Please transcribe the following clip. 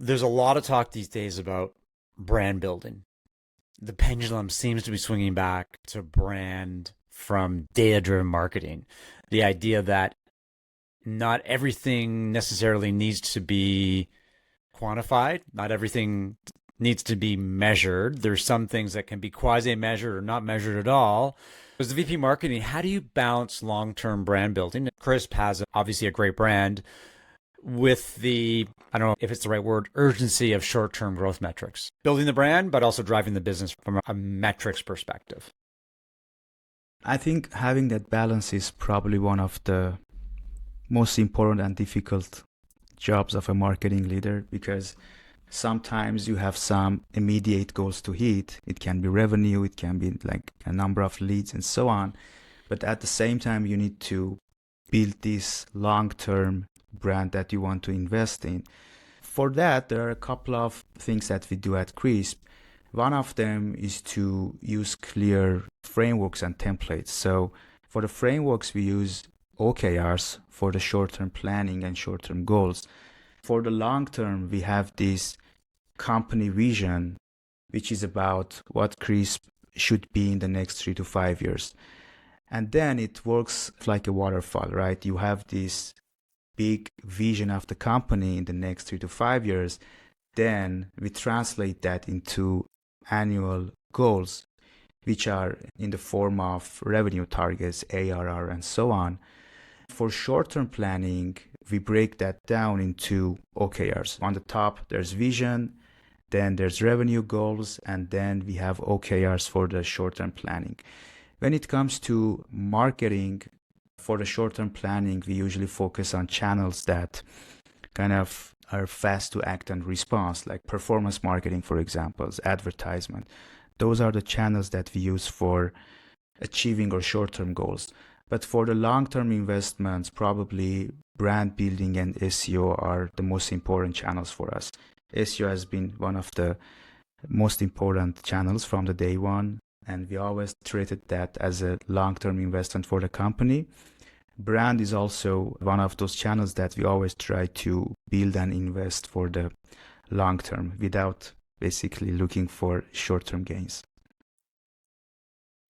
There's a lot of talk these days about brand building. The pendulum seems to be swinging back to brand from data-driven marketing. The idea that not everything necessarily needs to be quantified, not everything needs to be measured. There's some things that can be quasi-measured or not measured at all. As the VP marketing, how do you balance long-term brand building? Krisp has obviously a great brand with the, I don't know if it's the right word, urgency of short-term growth metrics. Building the brand, but also driving the business from a metrics perspective. I think having that balance is probably one of the most important and difficult jobs of a marketing leader, because sometimes you have some immediate goals to hit. It can be revenue, it can be like a number of leads and so on. But at the same time, you need to build this long-term brand that you want to invest in. For that, there are a couple of things that we do at Krisp. One of them is to use clear frameworks and templates. So for the frameworks, we use OKRs for the short-term planning and short-term goals. For the long term, we have this company vision, which is about what Krisp should be in the next 3 to 5 years. And then it works like a waterfall, right? You have this big vision of the company in the next 3 to 5 years. Then we translate that into annual goals, which are in the form of revenue targets, ARR, and so on. For short-term planning, we break that down into OKRs. On the top, there's vision, then there's revenue goals, and then we have OKRs for the short-term planning. When it comes to marketing, for the short-term planning, we usually focus on channels that kind of are fast to act and response, like performance marketing, for example, advertisement. Those are the channels that we use for achieving our short-term goals. But for the long-term investments, probably brand building and SEO are the most important channels for us. SEO has been one of the most important channels from the day one, and we always treated that as a long-term investment for the company. Brand is also one of those channels that we always try to build and invest for the long term without basically looking for short-term gains.